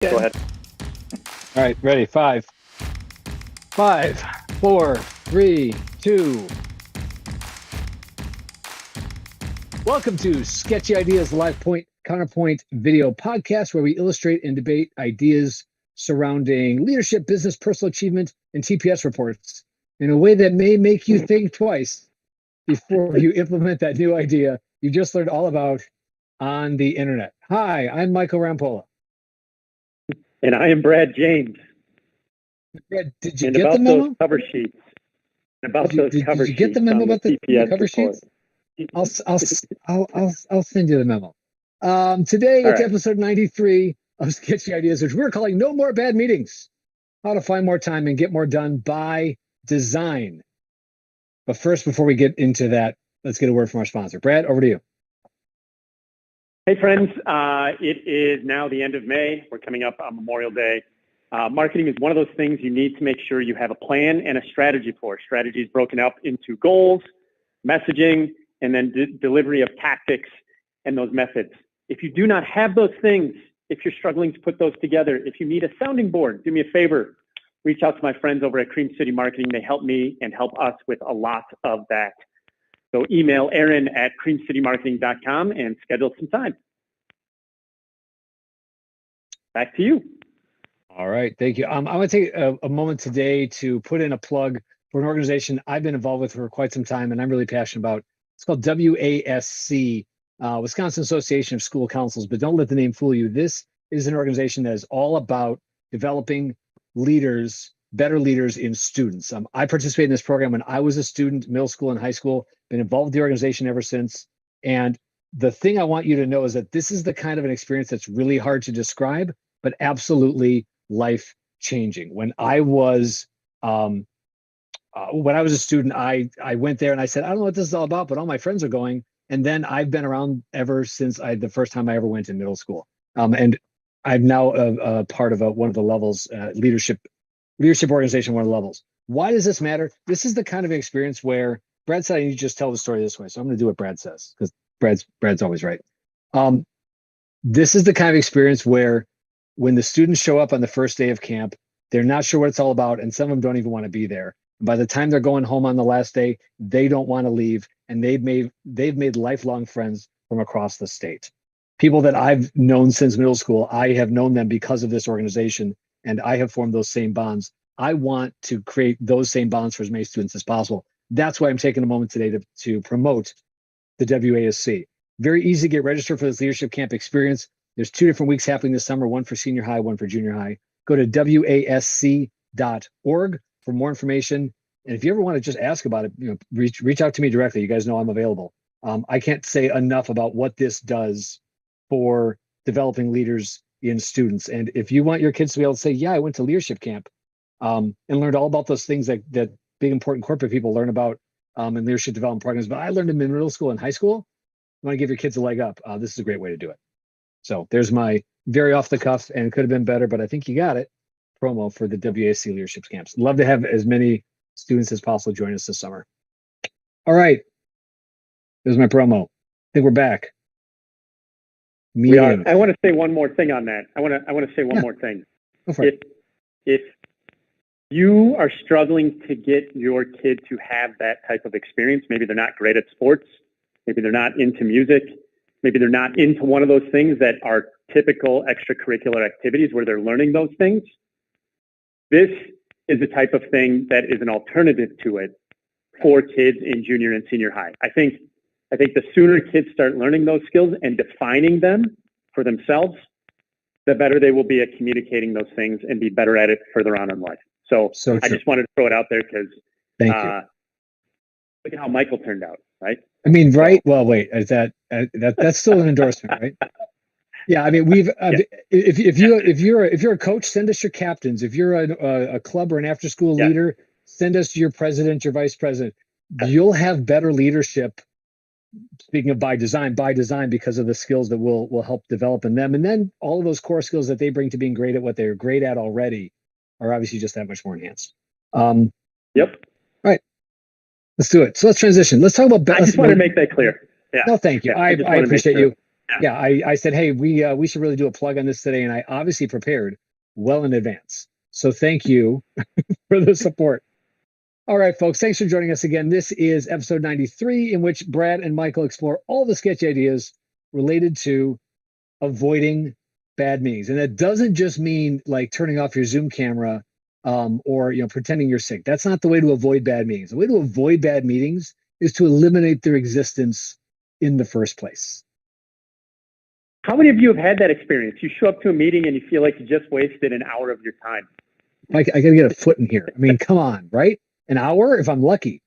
Go ahead. All right, ready. Five, 4, 3, 2. Welcome to Sketchy Ideas Live Point Counterpoint video podcast, where we illustrate and debate ideas surrounding leadership, business, personal achievement, and TPS reports in a way that may make you think twice before you implement that new idea you just learned all about on the internet. Hi, I'm Michael Rampolla. And I am Brad James. Brad, did you and get about the memo? those cover sheets. Did you get the memo about the cover sheets? I'll send you the memo. Today it's episode 93 of Sketchy Ideas, which we're calling No More Bad Meetings: How to Find More Time and Get More Done by Design. But first, before we get into that, let's get a word from our sponsor. Brad, over to you. Hey friends, it is now the end of May. We're coming up on Memorial Day. Marketing is one of those things you need to make sure you have a plan and a strategy for. Strategy is broken up into goals, messaging, and then delivery of tactics and those methods. If you do not have those things, if you're struggling to put those together, if you need a sounding board, do me a favor, reach out to my friends over at Cream City Marketing. They help me and help us with a lot of that. So email Aaron at creamcitymarketing.com and schedule some time. Back to you. All right, thank you. I'm going to take a moment today to put in a plug for an organization I've been involved with for quite some time, and I'm really passionate about. It's called WASC, Wisconsin Association of School Councils, but don't let the name fool you. This is an organization that is all about developing leaders, better leaders in students. I participated in this program when I was a student, middle school and high school, been involved with the organization ever since. And the thing I want you to know is that this is the kind of an experience that's really hard to describe, but absolutely life-changing. When I was a student, I went there and I said, I don't know what this is all about, but all my friends are going. And then I've been around ever since the first time I ever went in middle school. And I'm now a part of one of the levels, leadership organization, one of the levels. Why does this matter? This is the kind of experience where Brad said, I need to just tell the story this way. So I'm going to do what Brad says, because Brad's always right. This is the kind of experience where when the students show up on the first day of camp, they're not sure what it's all about, and some of them don't even want to be there. And by the time they're going home on the last day, they don't want to leave, and they've made lifelong friends from across the state. People that I've known since middle school, I have known them because of this organization, and I have formed those same bonds. I want to create those same bonds for as many students as possible. That's why I'm taking a moment today to promote the WASC. Very easy to get registered for this leadership camp experience. There's 2 different weeks happening this summer, one for senior high, one for junior high. Go to wasc.org for more information. And if you ever want to just ask about it, reach out to me directly. You guys know I'm available. I can't say enough about what this does for developing leaders in students. And if you want your kids to be able to say, yeah, I went to leadership camp and learned all about those things that big, important corporate people learn about in leadership development programs, but I learned them in middle school and high school. You want to give your kids a leg up. This is a great way to do it. So there's my very off the cuff, and it could have been better, but I think you got it, promo for the WASC leadership camps. Love to have as many students as possible join us this summer. All right. There's my promo. I think we're back. We are. I want to say one more thing on that. I want to say one more thing. Go for it. If you are struggling to get your kid to have that type of experience, maybe they're not great at sports, maybe they're not into music, maybe they're not into one of those things that are typical extracurricular activities where they're learning those things. This is the type of thing that is an alternative to it for kids in junior and senior high. I think the sooner kids start learning those skills and defining them for themselves, the better they will be at communicating those things and be better at it further on in life. So I just wanted to throw it out there because thank you. Look at how Michael turned out, right? I mean, right? Well, wait, is that's still an endorsement, right? Yeah, I mean, if you're a coach, send us your captains. If you're a club or an after school leader, send us your president, your vice president. You'll have better leadership. Speaking of by design, because of the skills that will help develop in them, and then all of those core skills that they bring to being great at what they're great at already are obviously just that much more enhanced. Yep. Right. Let's do it. So let's transition. Let's talk about. I just want to make that clear. Yeah. No, thank you. Yeah, I appreciate you. Yeah, I said, hey, we should really do a plug on this today, and I obviously prepared well in advance. So thank you for the support. All right, folks, thanks for joining us again. This is episode 93, in which Brad and Michael explore all the sketchy ideas related to avoiding bad meetings. And that doesn't just mean like turning off your Zoom camera or pretending you're sick. That's not the way to avoid bad meetings. The way to avoid bad meetings is to eliminate their existence in the first place. How many of you have had that experience? You show up to a meeting and you feel like you just wasted an hour of your time. I got to get a foot in here. I mean, come on, right? An hour if I'm lucky.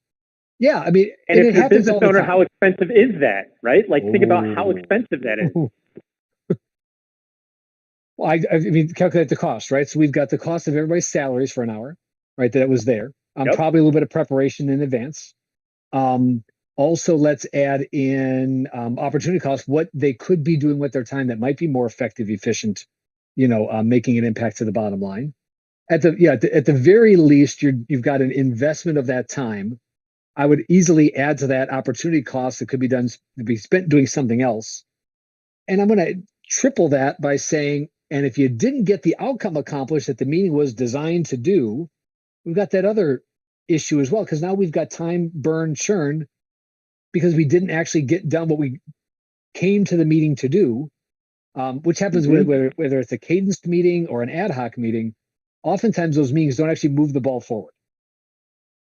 Yeah, I mean, And if it you're a happens business all the owner, time. how expensive is that, right? Like, think about how expensive that is. Well, I mean, calculate the cost, right? So we've got the cost of everybody's salaries for an hour, right? That was there. Yep. Probably a little bit of preparation in advance. Also, let's add in opportunity costs, what they could be doing with their time that might be more effective, efficient, making an impact to the bottom line. At the very least, you've got an investment of that time. I would easily add to that opportunity costs that could be spent doing something else. And I'm going to triple that by saying, and if you didn't get the outcome accomplished that the meeting was designed to do, we've got that other issue as well, because now we've got time burn churn because we didn't actually get done what we came to the meeting to do, which happens whether it's a cadenced meeting or an ad hoc meeting. Oftentimes those meetings don't actually move the ball forward,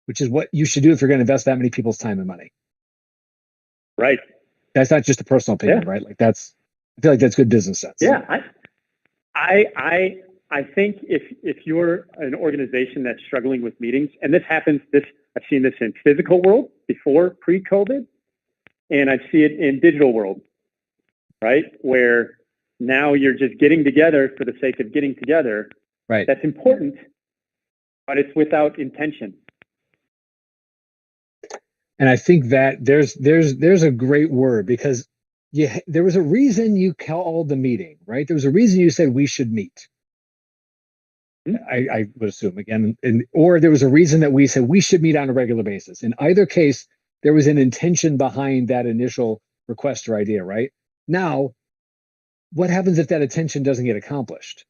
which is what you should do if you're going to invest that many people's time and money. Right. That's not just a personal opinion, right? Like I feel like that's good business sense. Yeah. I think if you're an organization that's struggling with meetings, and I've seen this in physical world before pre-COVID, and I see it in digital world, right? Where now you're just getting together for the sake of getting together. Right. That's important, but it's without intention. And I think that there's a great word, because there was a reason you called the meeting, right? There was a reason you said we should meet. I would assume again, or there was a reason that we said we should meet on a regular basis. In either case, there was an intention behind that initial request or idea, right? Now, what happens if that intention doesn't get accomplished?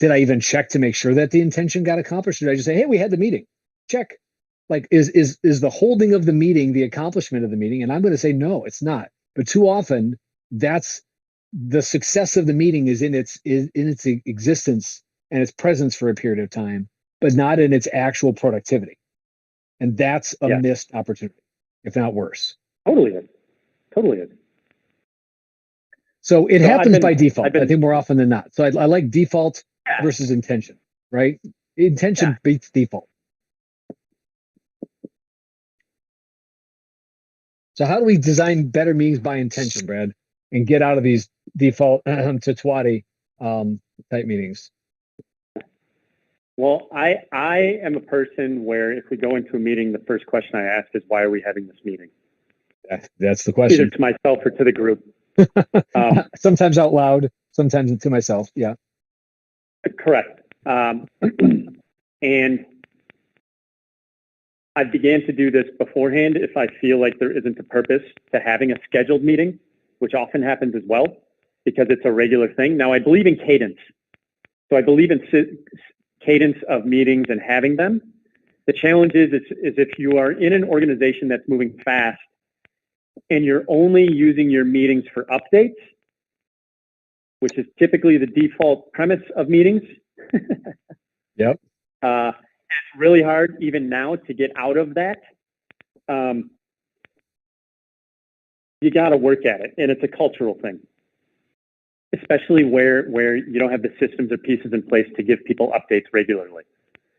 Did I even check to make sure that the intention got accomplished? Or did I just say, hey, we had the meeting? Check. Like, is the holding of the meeting the accomplishment of the meeting? And I'm going to say, no, it's not. But too often, that's the success of the meeting is in its existence and its presence for a period of time, but not in its actual productivity. And that's a missed opportunity, if not worse. Totally is. So it happens by default, I think, more often than not. So I like default versus intention, right? Intention beats default. So how do we design better meetings by intention, Brad, and get out of these default to twatty type meetings? Well, I am a person where if we go into a meeting, the first question I ask is, why are we having this meeting? That's the question. Either to myself or to the group. Sometimes out loud, sometimes to myself. Yeah. Correct. And I began to do this beforehand if I feel like there isn't a purpose to having a scheduled meeting, which often happens as well, because it's a regular thing. Now, I believe in cadence. So I believe in cadence of meetings and having them. The challenge is if you are in an organization that's moving fast and you're only using your meetings for updates, which is typically the default premise of meetings. Yep. It's really hard even now to get out of that. You got to work at it, and it's a cultural thing, especially where you don't have the systems or pieces in place to give people updates regularly.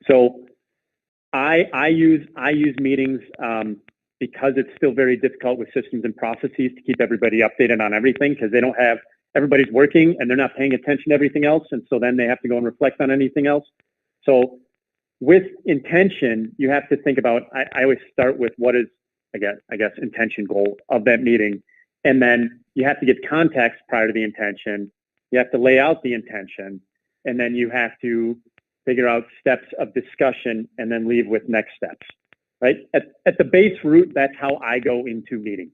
So I use meetings because it's still very difficult with systems and processes to keep everybody updated on everything, because they don't have, everybody's working and they're not paying attention to everything else, and so then they have to go and reflect on anything else. So with intention, you have to think about, I always start with what is, I guess, intention goal of that meeting. And then you have to get context prior to the intention. You have to lay out the intention, and then you have to figure out steps of discussion and then leave with next steps, right? At the base root, that's how I go into meetings.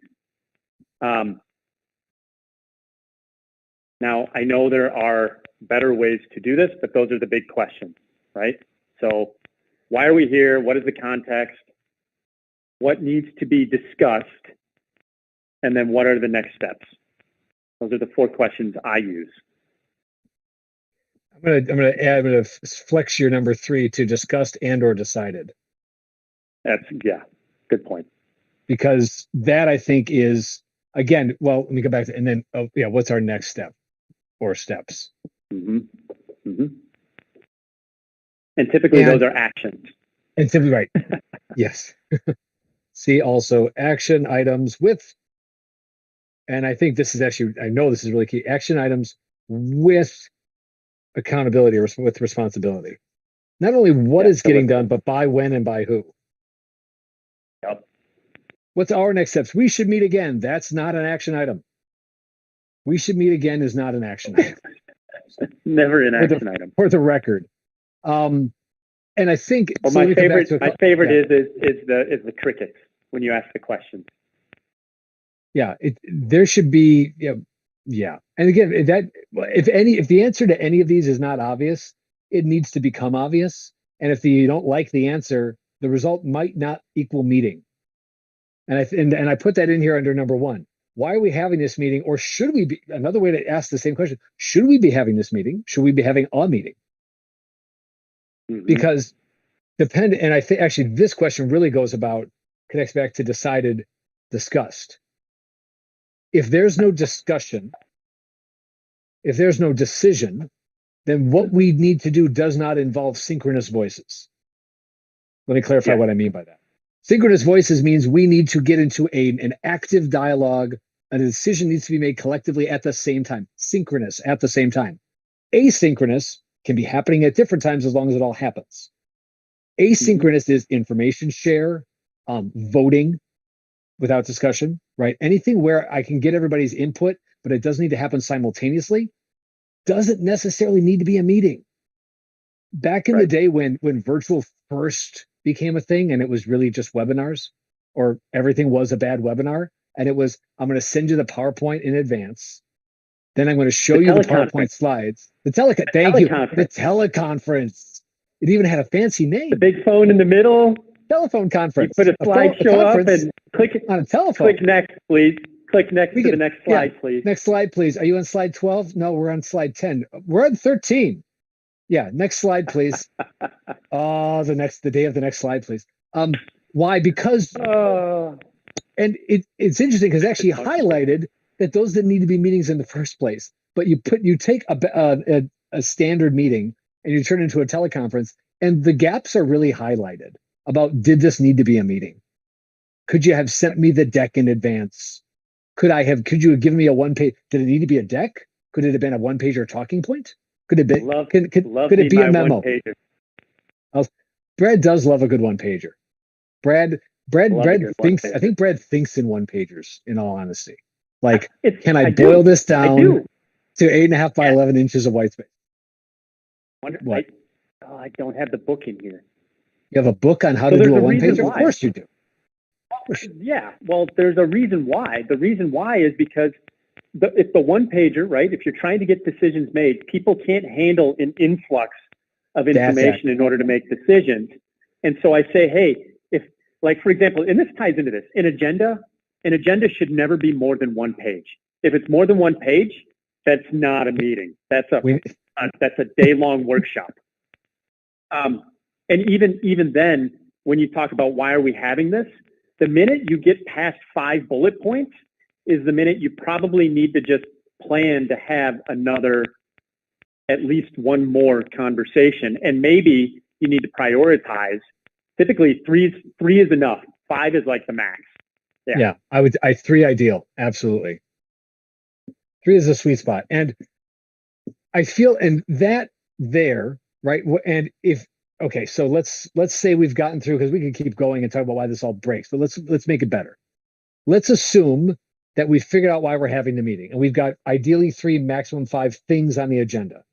Now, I know there are better ways to do this, but those are the big questions, right? So why are we here? What is the context? What needs to be discussed? And then what are the next steps? Those are the 4 questions I use. I'm gonna flex your number 3 to discussed and or decided. That's, yeah, good point. Because that I think is, again, well, let me go back to, and then, oh yeah, what's our next step or steps? Mm-hmm. Mm-hmm. And typically those are actions. And typically, right. Yes. See also action items with, and I think this is actually, I know this is really key, action items with accountability or with responsibility. Not only what is getting done, but by when and by who. Yep. What's our next steps? We should meet again. That's not an action item. We should meet again is not an action item. Never an action item. For the record. And I think well, my favorite is the crickets when you ask the question. Yeah, there should be, yeah. And again, if the answer to any of these is not obvious, it needs to become obvious. And if you don't like the answer, the result might not equal meeting. And I put that in here under number 1. Why are we having this meeting? Or should we be, another way to ask the same question, should we be having this meeting? Should we be having a meeting? Mm-hmm. Because and I think actually this question really connects back to decided, discussed. If there's no discussion, if there's no decision, then what we need to do does not involve synchronous voices. Let me clarify what I mean by that. Synchronous voices means we need to get into an active dialogue. A decision needs to be made collectively at the same time. Synchronous at the same time. Asynchronous can be happening at different times as long as it all happens. Asynchronous is information share, voting without discussion, right? Anything where I can get everybody's input, but it doesn't need to happen simultaneously, doesn't necessarily need to be a meeting. Back in the day when virtual first became a thing and it was really just webinars, or everything was a bad webinar, and it was, I'm going to send you the PowerPoint in advance, then I'm going to show you the PowerPoint slides. The teleconference. It even had a fancy name. The big phone in the middle. Telephone conference. You put a slideshow up and click on a telephone. Click next, please. Click next to the next slide, please. Next slide, please. Are you on slide 12? No, we're on slide 10. We're on 13. Yeah, next slide, please. Oh, the day of the next slide, please. Why? Because and it's interesting because it actually highlighted that those didn't need to be meetings in the first place. But you take a standard meeting and you turn it into a teleconference, and the gaps are really highlighted about, did this need to be a meeting? Could you have sent me the deck in advance? Could you have given me a 1-page? Did it need to be a deck? Could it have been a 1-pager talking point? Could it be? Could it be a memo? Brad does love a good 1-pager. Brad thinks. I think Brad thinks in 1-pagers. In all honesty, like, can I boil this down to 8.5 by 11 inches of white space? What? I don't have the book in here. You have a book on how to do a 1-pager? Of course you do. Yeah, well, there's a reason why. The reason why is because if the 1-pager, right, if you're trying to get decisions made, people can't handle an influx of information in order to make decisions. And so I say, hey, like, for example, and this ties into this, an agenda should never be more than 1 page. If it's more than 1 page, that's not a meeting. That's a day-long workshop. And even then, when you talk about why are we having this, the minute you get past 5 bullet points is the minute you probably need to just plan to have at least one more conversation. And maybe you need to prioritize. Typically 3 is enough. 5 is like the max. Yeah, 3 ideal. Absolutely. 3 is a sweet spot. And I feel, and that there, right? And okay, so let's say we've gotten through, because we can keep going and talk about why this all breaks, but let's make it better. Let's assume that we've figured out why we're having the meeting, and we've got ideally 3, maximum 5 things on the agenda,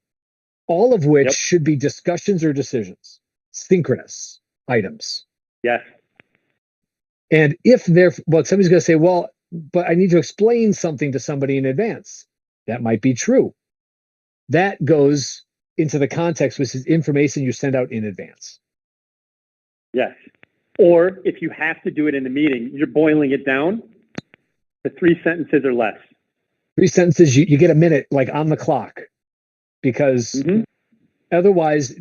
all of which should be discussions or decisions, synchronous items. Yes. And somebody's going to say, well, but I need to explain something to somebody in advance. That might be true. That goes into the context, which is information you send out in advance. Yes. Or if you have to do it in the meeting, you're boiling it down to 3 sentences or less. 3 sentences, you get a minute, like on the clock, because otherwise,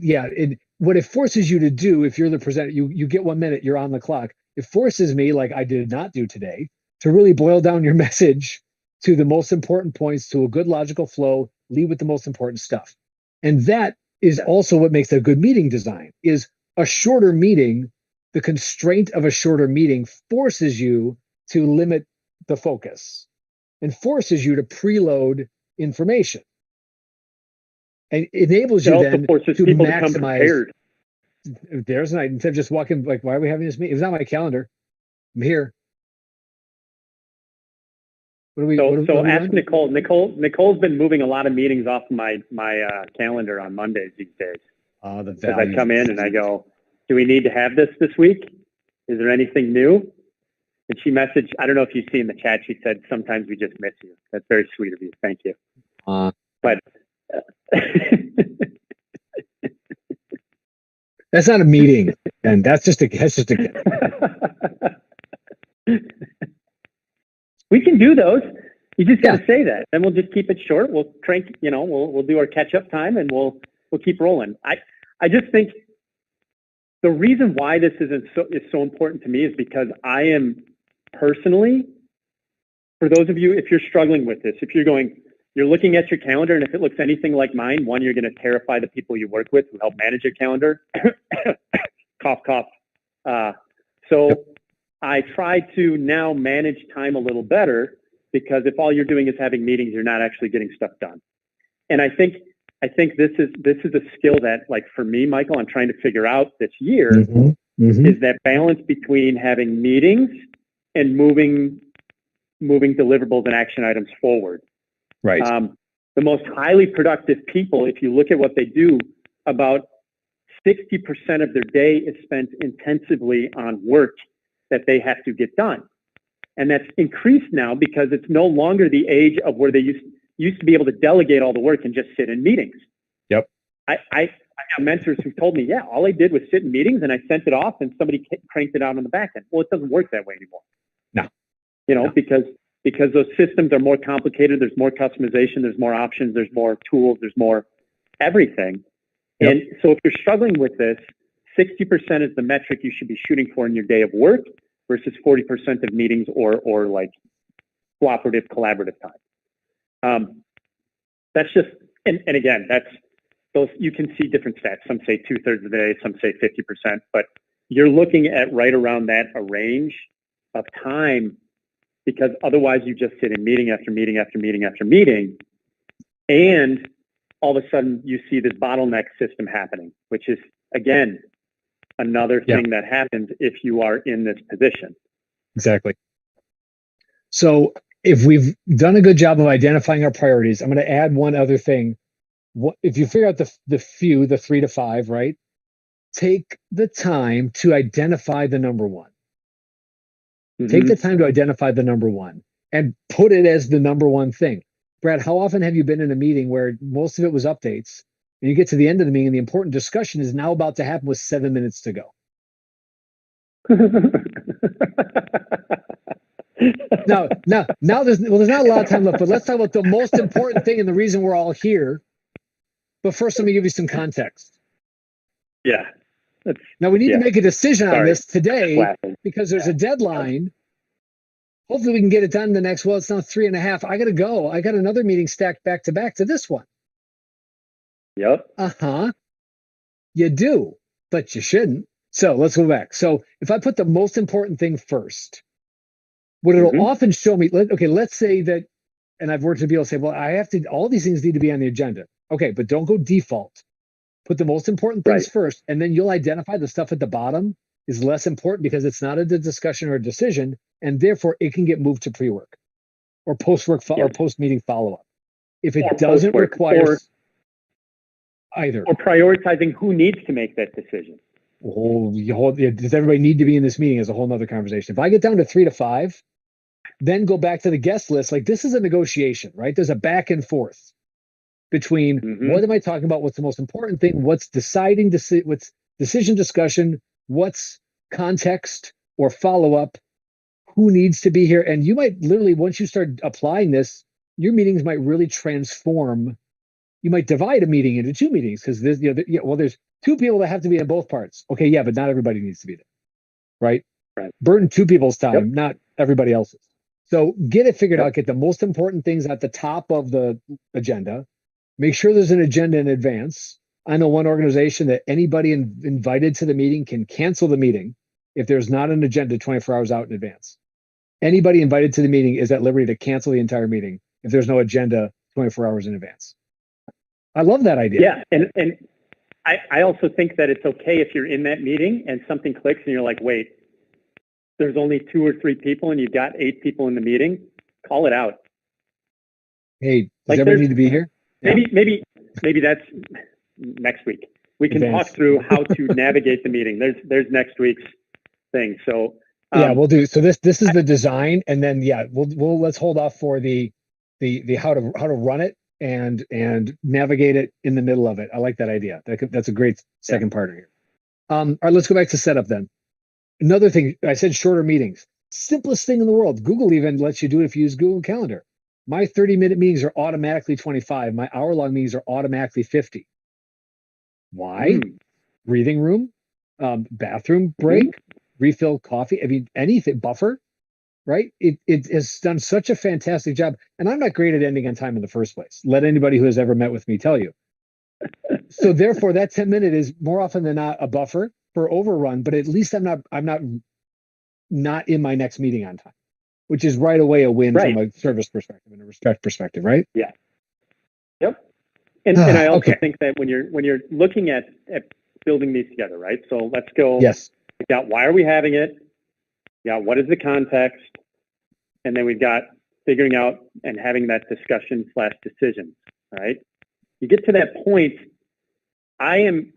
what it forces you to do, if you're the presenter, you get 1 minute, you're on the clock. It forces me, like I did not do today, to really boil down your message to the most important points, to a good logical flow, lead with the most important stuff. And that is also what makes a good meeting design, is a shorter meeting. The constraint of a shorter meeting forces you to limit the focus and forces you to preload information, and enables you then to maximize. There's an idea. Instead of just walking, like, why are we having this meeting? It was on my calendar. I'm here. So ask Nicole. Nicole's been moving a lot of meetings off my calendar on Mondays these days. The value. I come in and I go, do we need to have this week? Is there anything new? And she messaged, I don't know if you see in the chat, she said, sometimes we just miss you. That's very sweet of you. Thank you. But that's not a meeting, and that's just a We can do those. You just got to say that, and we'll just keep it short. We'll crank, we'll do our catch up time, and we'll keep rolling. I just think the reason why this is so important to me is because I am personally, for those of you, if you're struggling with this, if you're looking at your calendar, and if it looks anything like mine, one, you're going to terrify the people you work with who help manage your calendar. Cough, cough. So I try to now manage time a little better, because if all you're doing is having meetings, you're not actually getting stuff done. And I think this is a skill that, like, for me, Michael, I'm trying to figure out this year, is that balance between having meetings and moving deliverables and action items forward. Right. The most highly productive people, if you look at what they do, about 60% of their day is spent intensively on work that they have to get done. And that's increased now because it's no longer the age of where they used to be able to delegate all the work and just sit in meetings. Yep. I got mentors who told me, yeah, all I did was sit in meetings and I sent it off and somebody cranked it out on the back end. Well, it doesn't work that way anymore. No. Because those systems are more complicated. There's more customization. There's more options. There's more tools. There's more everything. Yep. And so if you're struggling with this, 60% is the metric you should be shooting for in your day of work versus 40% of meetings or like cooperative, collaborative time. That's just, and again, that's those, you can see different stats. Some say 2/3 of the day, some say 50%, but you're looking at right around that, a range of time, because otherwise you just sit in meeting after meeting after meeting after meeting. And all of a sudden you see this bottleneck system happening, which is, again, another thing that happens if you are in this position. Exactly. So if we've done a good job of identifying our priorities, I'm going to add one other thing. If you figure out the 3 to 5, right? Take the time to identify the number one. Take the time to identify the number one and put it as the number one thing. Brad, how often have you been in a meeting where most of it was updates, and you get to the end of the meeting and the important discussion is now about to happen with 7 minutes to go? Now there's not a lot of time left, but let's talk about the most important thing and the reason we're all here. But first, let me give you some context. Yeah. Now we need to make a decision on this today because there's a deadline. Hopefully we can get it done in the next, it's now 3.5. I got to go. I got another meeting stacked back to back to this one. Yep. You do, but you shouldn't. So let's go back. So if I put the most important thing first, what it'll often show me, let's say that, and I've worked with people say, well, all these things need to be on the agenda. Okay, but don't go default. Put the most important things first, and then you'll identify the stuff at the bottom is less important because it's not a discussion or a decision, and therefore it can get moved to pre-work or post-work or post-meeting follow-up. If it doesn't require either. Or prioritizing who needs to make that decision. Does everybody need to be in this meeting is a whole nother conversation. If I get down to 3 to 5, then go back to the guest list. Like, this is a negotiation, right? There's a back and forth. between Mhm. what am I talking about? What's the most important thing? What's deciding, what's decision discussion? What's context or follow up? Who needs to be here? And you might literally, once you start applying this, your meetings might really transform. You might divide a meeting into two meetings because there's, well, there's two people that have to be in both parts. Okay, yeah, but not everybody needs to be there, right? Right. Burden two people's time, Yep. not everybody else's. So get it figured Yep. out. Get the most important things at the top of the agenda. Make sure there's an agenda in advance. I know one organization that anybody invited to the meeting can cancel the meeting if there's not an agenda 24 hours out in advance. Anybody invited to the meeting is at liberty to cancel the entire meeting if there's no agenda 24 hours in advance. I love that idea. Yeah, and I also think that it's okay if you're in that meeting and something clicks and you're like, wait, there's only 2 or 3 people and you've got 8 people in the meeting. Call it out. Hey, does Like everybody need to be here? Maybe that's next week. We can Advanced. talk through how to navigate the meeting. There's next week's thing. So Yeah, we'll do. So this is the design, and then we'll let's hold off for the how to run it and navigate it in the middle of it. I like that idea. That's a great second part here. All right, let's go back to setup then. Another thing, I said shorter meetings. Simplest thing in the world. Google even lets you do it if you use Google Calendar. My 30-minute meetings are automatically 25. My hour-long meetings are automatically 50. Why? Breathing room, bathroom break, refill coffee. I mean, anything, buffer, right? It has done such a fantastic job. And I'm not great at ending on time in the first place. Let anybody who has ever met with me tell you. So therefore, that 10-minute is more often than not a buffer for overrun, but at least I'm not in my next meeting on time, which is right away a win from a service perspective and a respect perspective, right? Yeah. Yep. And I also think that when you're looking at building these together, right? So let's go. Yes. We got why are we having it? Yeah. What is the context? And then we've got figuring out and having that discussion / decision. Right. You get to that point. I'm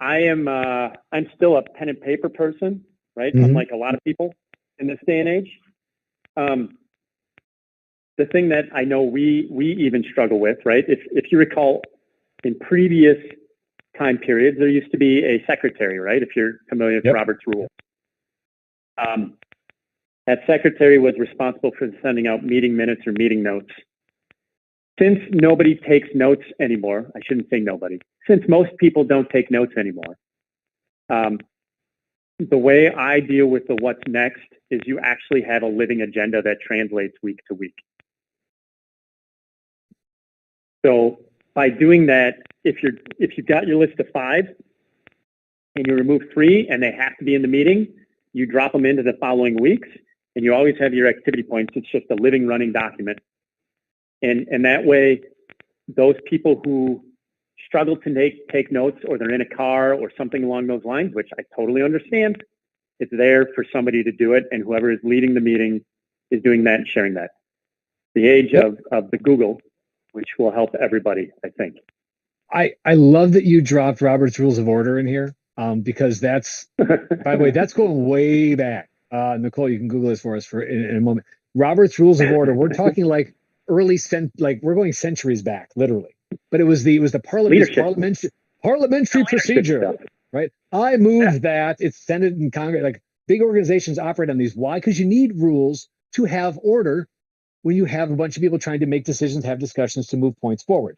still a pen and paper person, right? Mm-hmm. Unlike a lot of people in this day and age. The thing that I know we even struggle with, right? If you recall, in previous time periods, there used to be a secretary, right? If you're familiar with Robert's Rules. That secretary was responsible for sending out meeting minutes or meeting notes. Since nobody takes notes anymore, I shouldn't say nobody, since most people don't take notes anymore, the way I deal with the what's next is you actually have a living agenda that translates week to week. So by doing that, if you've got your list of 5 and you remove 3 and they have to be in the meeting, you drop them into the following weeks and you always have your activity points. It's just a living, running document. And that way, those people who struggle to take notes or they're in a car or something along those lines, which I totally understand, it's there for somebody to do it. And whoever is leading the meeting is doing that and sharing that. The age of the Google, which will help everybody, I think. I love that you dropped Robert's Rules of Order in here because that's, by the way, that's going way back. Nicole, you can Google this for us in a moment. Robert's Rules of Order. We're talking like we're going centuries back, literally. But it was the parliamentary procedure, right? I move that it's Senate and Congress, like big organizations operate on these. Why? Because you need rules to have order when you have a bunch of people trying to make decisions, have discussions to move points forward.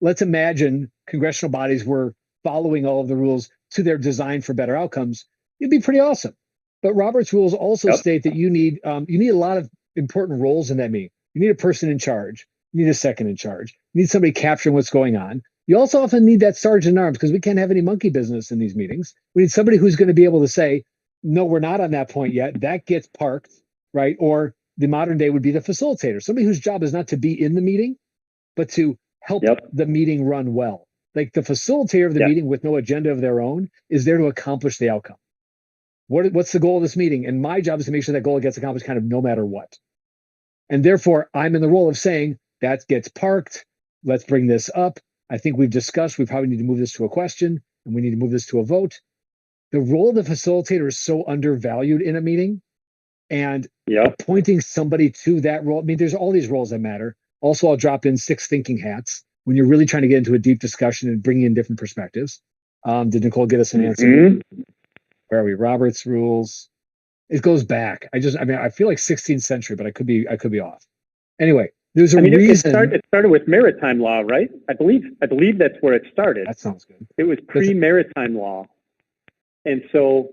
Let's imagine congressional bodies were following all of the rules to their design for better outcomes. It'd be pretty awesome. But Robert's Rules also state that you need a lot of important roles in that meeting. You need a person in charge. You need a second in charge. You need somebody capturing what's going on. You also often need that sergeant at arms because we can't have any monkey business in these meetings. We need somebody who's going to be able to say, no, we're not on that point yet. That gets parked, right? Or the modern day would be the facilitator, somebody whose job is not to be in the meeting, but to help the meeting run well. Like the facilitator of the meeting with no agenda of their own is there to accomplish the outcome. What's the goal of this meeting? And my job is to make sure that goal gets accomplished kind of no matter what. And therefore, I'm in the role of saying that gets parked. Let's bring this up. I think we've discussed, we probably need to move this to a question and we need to move this to a vote. The role of the facilitator is so undervalued in a meeting, and appointing somebody to that role. I mean, there's all these roles that matter. Also, I'll drop in 6 thinking hats. when you're really trying to get into a deep discussion and bring in different perspectives. Did Nicole get us an answer? Mm-hmm. Where are we? Robert's rules. It goes back. I feel like 16th century, but I could be off. Anyway, there's a reason. It started with maritime law, right? I believe that's where it started. That sounds good. It was pre-maritime law. And so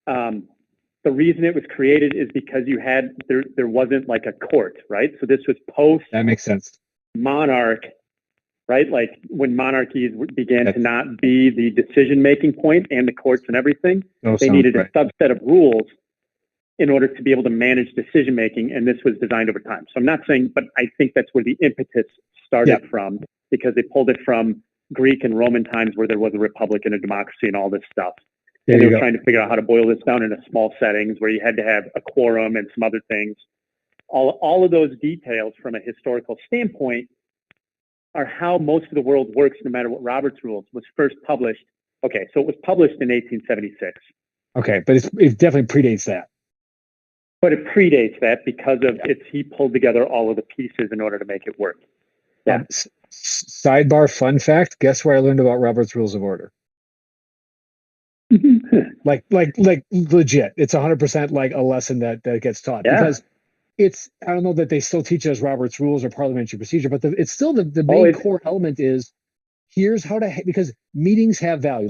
the reason it was created is because there wasn't like a court, right? So this was post. That makes sense. Monarch, right? Like when monarchies began to not be the decision-making point and the courts and everything, they needed a subset of rules in order to be able to manage decision-making, and this was designed over time. So I'm not saying, but I think that's where the impetus started from, because they pulled it from Greek and Roman times where there was a republic and a democracy and all this stuff. And they were trying to figure out how to boil this down into small settings where you had to have a quorum and some other things. All of those details from a historical standpoint are how most of the world works, no matter what Robert's Rules was first published. Okay, so it was published in 1876. Okay, but it definitely predates that. But it predates that because of he pulled together all of the pieces in order to make it work. Yeah. Sidebar fun fact, guess where I learned about Robert's Rules of Order? like legit. It's 100% like a lesson that gets taught, because I don't know that they still teach us Robert's Rules or parliamentary procedure, but it's still the main core element is here's how to, because meetings have value.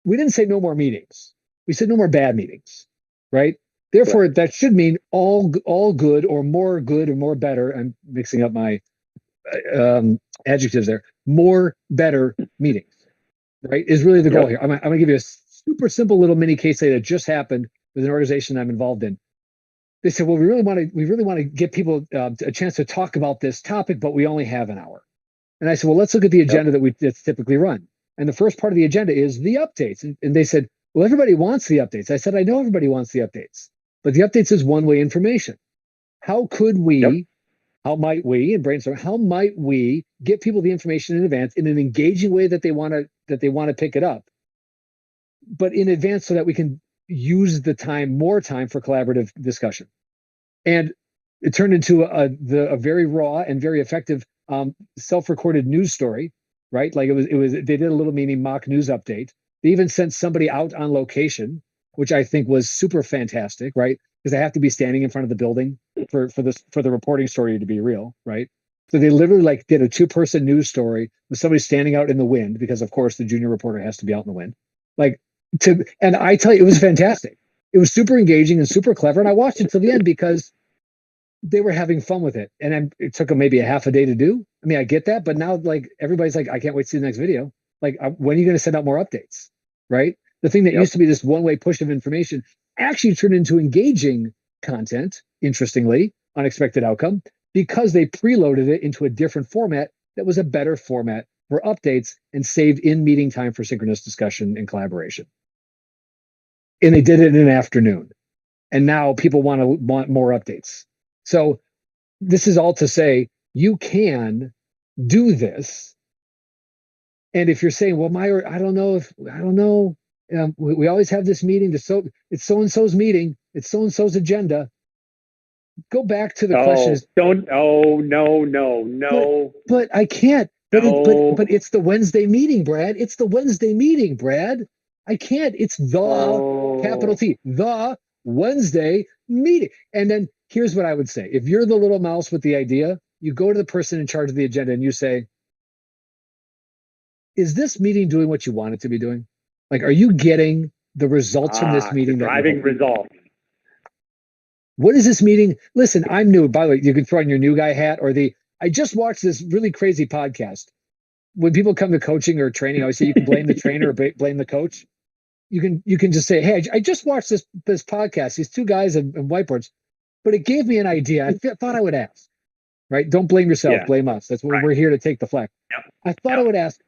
We didn't say no more meetings. We said no more bad meetings, right? Therefore, that should mean all good or more better. I'm mixing up my adjectives there. More better meetings, right? Is really the goal here. I'm going to give you a super simple little mini case study that just happened with an organization I'm involved in. They said, well, we really want to get people a chance to talk about this topic, but we only have an hour. And I said, well, let's look at the agenda that's typically run. And the first part of the agenda is the updates. And they said, well, everybody wants the updates. I said, I know everybody wants the updates. But the updates is one-way information. How could we, how might we, and brainstorm, how might we get people the information in advance in an engaging way that they want to pick it up, but in advance so that we can use more time for collaborative discussion. And it turned into a very raw and very effective self-recorded news story, right? Like they did a little mini mock news update. They even sent somebody out on location, which I think was super fantastic, right? Because they have to be standing in front of the building for the reporting story to be real, right? So they literally did a 2-person news story with somebody standing out in the wind, because of course the junior reporter has to be out in the wind. And I tell you, it was fantastic. It was super engaging and super clever, and I watched it till the end because they were having fun with it. And it took them maybe a half a day to do. I mean, I get that, but now everybody's like, I can't wait to see the next video. When are you going to send out more updates, right? The thing that used to be this one-way push of information actually turned into engaging content, interestingly, unexpected outcome, because they preloaded it into a different format that was a better format for updates and saved in-meeting time for synchronous discussion and collaboration. And they did it in an afternoon. And now people want more updates. So this is all to say, you can do this. And if you're saying, well, I don't know. We always have this meeting. It's so-and-so's meeting. It's so-and-so's agenda. Go back to the questions. No. But I can't. But it's the Wednesday meeting, Brad. It's the Wednesday meeting, Brad. I can't. It's the capital T, the Wednesday meeting. And then here's what I would say. If you're the little mouse with the idea, you go to the person in charge of the agenda and you say, is this meeting doing what you want it to be doing? Are you getting the results from this meeting? Driving results. What is this meeting? Listen, I'm new. By the way, you can throw on your new guy hat I just watched this really crazy podcast. When people come to coaching or training, I always say you can blame the trainer or blame the coach. You can just say, hey, I just watched this podcast, these 2 guys and whiteboards, but it gave me an idea. I thought I would ask, right? Don't blame yourself, blame us. That's what we're here to take the flak. I thought I would ask,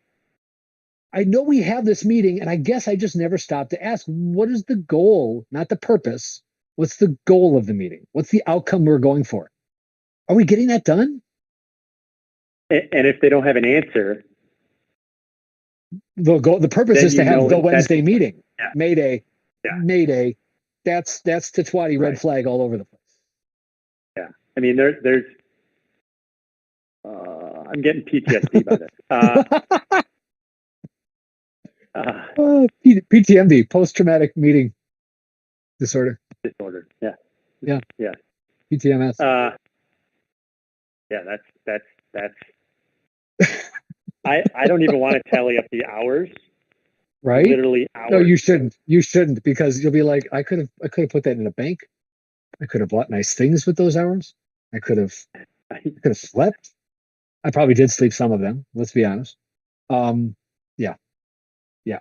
I know we have this meeting, and I guess I just never stopped to ask, what is the goal, not the purpose? What's the goal of the meeting? What's the outcome we're going for? Are we getting that done? And if they don't have an answer, the purpose is to have the Wednesday meeting. Mayday. Mayday. That's Tatwati red flag all over the place. Yeah. I mean, there's I'm getting PTSD by this. PTMD, post-traumatic meeting disorder. Disorder. Yeah. Yeah. Yeah. PTMS. Yeah, that's I don't even want to tally up the hours. Right? Literally hours. No, you shouldn't. You shouldn't, because you'll be like, I could have put that in a bank. I could have bought nice things with those hours. I could have slept. I probably did sleep some of them. Let's be honest. Yeah.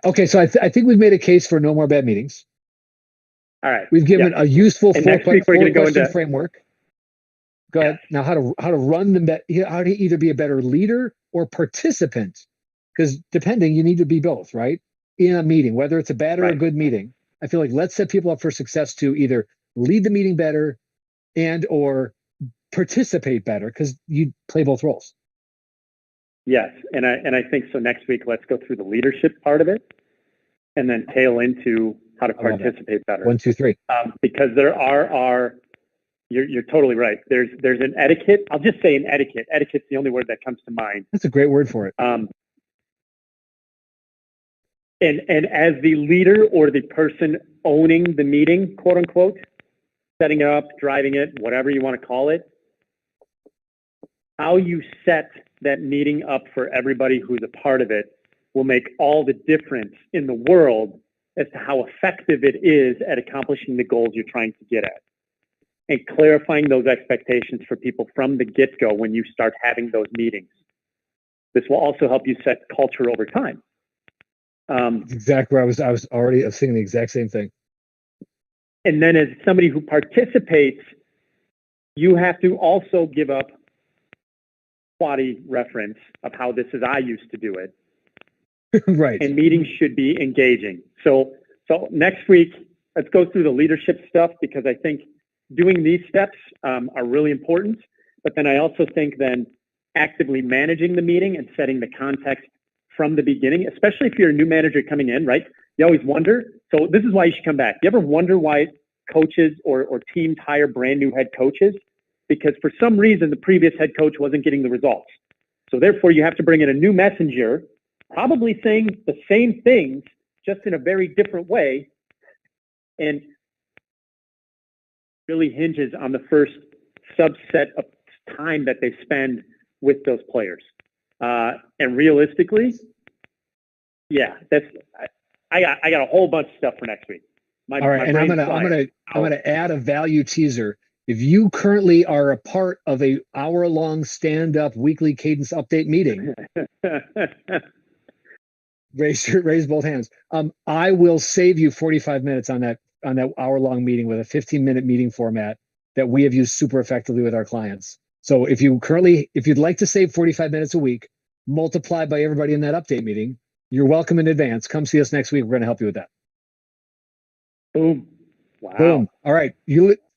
Okay, so I think we've made a case for no more bad meetings. All right. We've given a useful And next week we're going to go into framework. Go ahead. Now, how to run how to either be a better leader or participant, because depending, you need to be both, right? In a meeting, whether it's a bad or a good meeting. I feel like let's set people up for success to either lead the meeting better and or participate better, because you play both roles. Yes, and I think so. Next week, let's go through the leadership part of it, and then tail into how to participate better. 1, 2, 3. Because there are you're totally right. There's an etiquette. I'll just say an etiquette. Etiquette's the only word that comes to mind. That's a great word for it. And as the leader or the person owning the meeting, quote unquote, setting it up, driving it, whatever you want to call it, how you set that meeting up for everybody who's a part of it will make all the difference in the world as to how effective it is at accomplishing the goals you're trying to get at. And clarifying those expectations for people from the get-go when you start having those meetings. This will also help you set culture over time. Exactly where I was thinking the exact same thing. And then as somebody who participates, you have to also give up quality reference of how this is I used to do it. Right. And meetings should be engaging. So next week, let's go through the leadership stuff, because I think doing these steps are really important. But then I also think then actively managing the meeting and setting the context from the beginning, especially if you're a new manager coming in, right? You always wonder. So this is why you should come back. You ever wonder why coaches or teams hire brand new head coaches? Because for some reason, the previous head coach wasn't getting the results. So therefore, you have to bring in a new messenger, probably saying the same things, just in a very different way. And really hinges on the first subset of time that they spend with those players. And realistically, yeah, I got a whole bunch of stuff for next week. All right, and I'm gonna add a value teaser. If you currently are a part of a hour-long stand-up weekly cadence update meeting, raise both hands. I will save you 45 minutes on that hour-long meeting with a 15-minute meeting format that we have used super effectively with our clients. So if you'd like to save 45 minutes a week, multiply by everybody in that update meeting, you're welcome in advance. Come see us next week. We're going to help you with that. Boom. Wow. Boom. All right.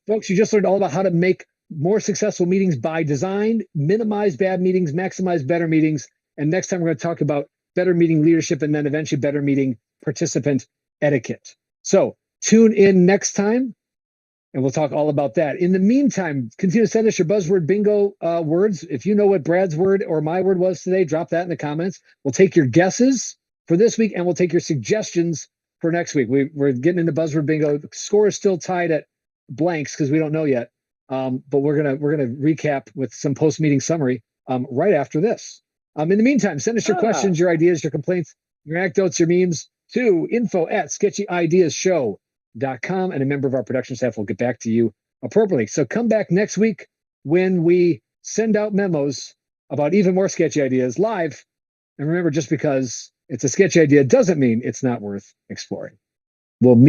Folks, you just learned all about how to make more successful meetings by design, minimize bad meetings, maximize better meetings. And next time we're going to talk about better meeting leadership and then eventually better meeting participant etiquette. So tune in next time and we'll talk all about that. In the meantime, continue to send us your buzzword bingo words. If you know what Brad's word or my word was today, drop that in the comments. We'll take your guesses for this week and we'll take your suggestions for next week. We're getting into buzzword bingo. The score is still tied at blanks because we don't know yet. But we're gonna recap with some post-meeting summary right after this. In the meantime, send us your questions, your ideas, your complaints, your anecdotes, your memes to info@sketchyideasshow.com, and a member of our production staff will get back to you appropriately. So come back next week when we send out memos about even more sketchy ideas live. And remember, just because it's a sketchy idea doesn't mean it's not worth exploring. We'll meet